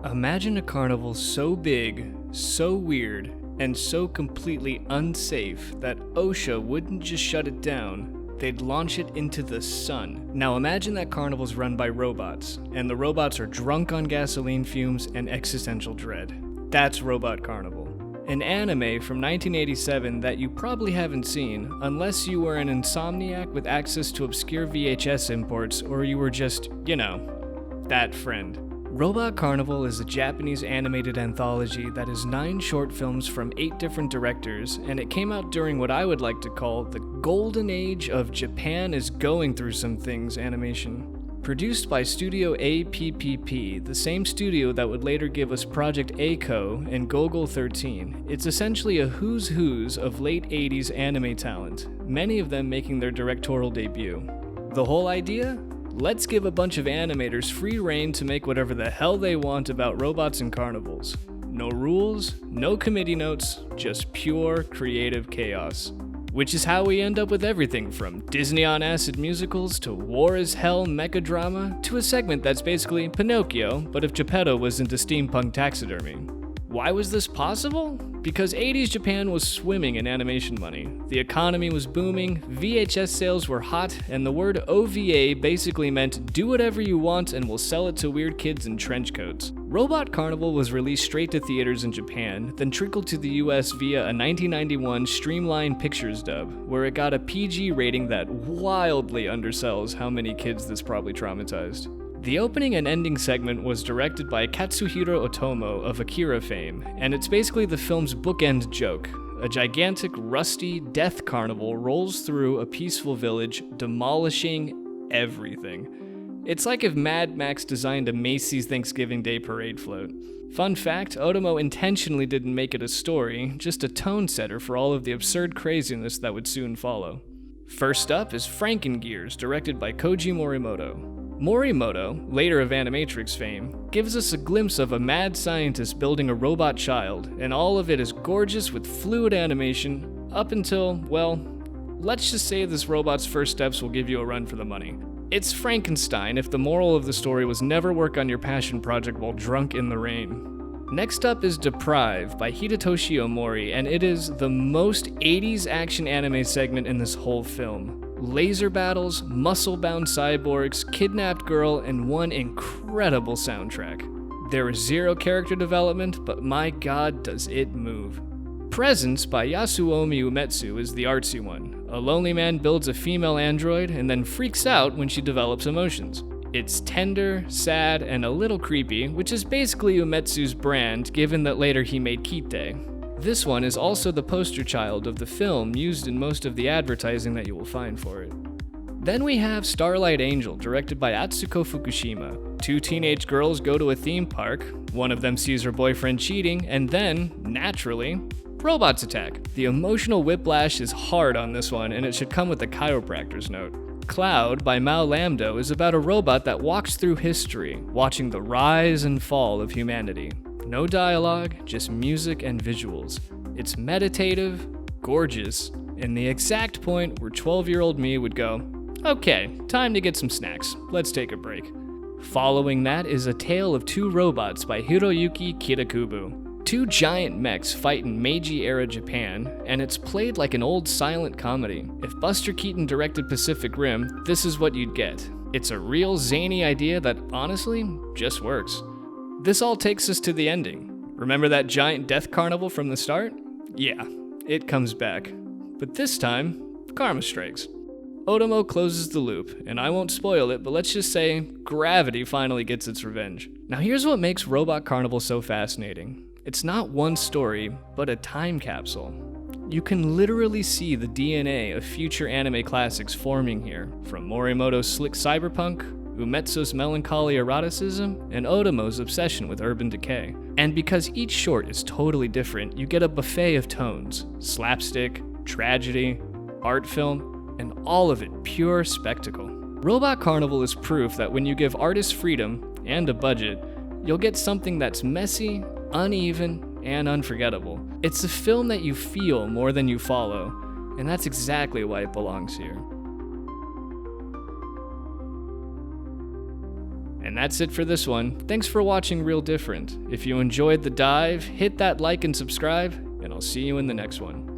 Imagine a carnival so big, so weird, and so completely unsafe that OSHA wouldn't just shut it down, they'd launch it into the sun. Now imagine that carnival's run by robots, and the robots are drunk on gasoline fumes and existential dread. That's Robot Carnival, an anime from 1987 that you probably haven't seen unless you were an insomniac with access to obscure VHS imports or you were just, that friend. Robot Carnival is a Japanese animated anthology that is 9 short films from 8 different directors, and it came out during what I would like to call the golden age of Japan is going through some things animation. Produced by Studio APPP, the same studio that would later give us Project A-ko and Gogol 13, it's essentially a who's who's of late 80s anime talent, many of them making their directorial debut. The whole idea? Let's give a bunch of animators free rein to make whatever the hell they want about robots and carnivals. No rules, no committee notes, just pure creative chaos. Which is how we end up with everything from Disney on Acid musicals to war as hell mecha drama to a segment that's basically Pinocchio, but if Geppetto was into steampunk taxidermy. Why was this possible? Because 80s Japan was swimming in animation money. The economy was booming, VHS sales were hot, and the word OVA basically meant do whatever you want and we'll sell it to weird kids in trench coats. Robot Carnival was released straight to theaters in Japan, then trickled to the US via a 1991 Streamline Pictures dub, where it got a PG rating that wildly undersells how many kids this probably traumatized. The opening and ending segment was directed by Katsuhiro Otomo of Akira fame, and it's basically the film's bookend joke. A gigantic, rusty death carnival rolls through a peaceful village, demolishing everything. It's like if Mad Max designed a Macy's Thanksgiving Day parade float. Fun fact, Otomo intentionally didn't make it a story, just a tone setter for all of the absurd craziness that would soon follow. First up is Frankengears, directed by Koji Morimoto. Morimoto, later of Animatrix fame, gives us a glimpse of a mad scientist building a robot child, and all of it is gorgeous with fluid animation, up until, well, let's just say this robot's first steps will give you a run for the money. It's Frankenstein if the moral of the story was never work on your passion project while drunk in the rain. Next up is Deprive by Hidetoshi Omori, and it is the most 80s action anime segment in this whole film. Laser battles, muscle-bound cyborgs, kidnapped girl, and one incredible soundtrack. There is 0 character development, but my god does it move. Presence by Yasuomi Umetsu is the artsy one. A lonely man builds a female android and then freaks out when she develops emotions. It's tender, sad, and a little creepy, which is basically Umetsu's brand given that later he made Kite. This one is also the poster child of the film used in most of the advertising that you will find for it. Then we have Starlight Angel, directed by Atsuko Fukushima. 2 teenage girls go to a theme park, one of them sees her boyfriend cheating, and then, naturally, robots attack. The emotional whiplash is hard on this one, and it should come with a chiropractor's note. Cloud by Mao Lambdo is about a robot that walks through history, watching the rise and fall of humanity. No dialogue, just music and visuals. It's meditative, gorgeous, and the exact point where 12-year-old me would go, okay, time to get some snacks, let's take a break. Following that is A Tale of Two Robots by Hiroyuki Kitakubo. 2 giant mechs fight in Meiji-era Japan, and it's played like an old silent comedy. If Buster Keaton directed Pacific Rim, this is what you'd get. It's a real zany idea that, honestly, just works. This all takes us to the ending. Remember that giant death carnival from the start? Yeah, it comes back. But this time, karma strikes. Otomo closes the loop, and I won't spoil it, but let's just say gravity finally gets its revenge. Now here's what makes Robot Carnival so fascinating. It's not one story, but a time capsule. You can literally see the DNA of future anime classics forming here, from Morimoto's slick cyberpunk, Umetsu's melancholy eroticism, and Otomo's obsession with urban decay. And because each short is totally different, you get a buffet of tones: slapstick, tragedy, art film, and all of it pure spectacle. Robot Carnival is proof that when you give artists freedom and a budget, you'll get something that's messy, uneven, and unforgettable. It's a film that you feel more than you follow, and that's exactly why it belongs here. And And that's it for this one. Thanks for watching Real Different. If you enjoyed the dive, hit that like and subscribe, and I'll see you in the next one.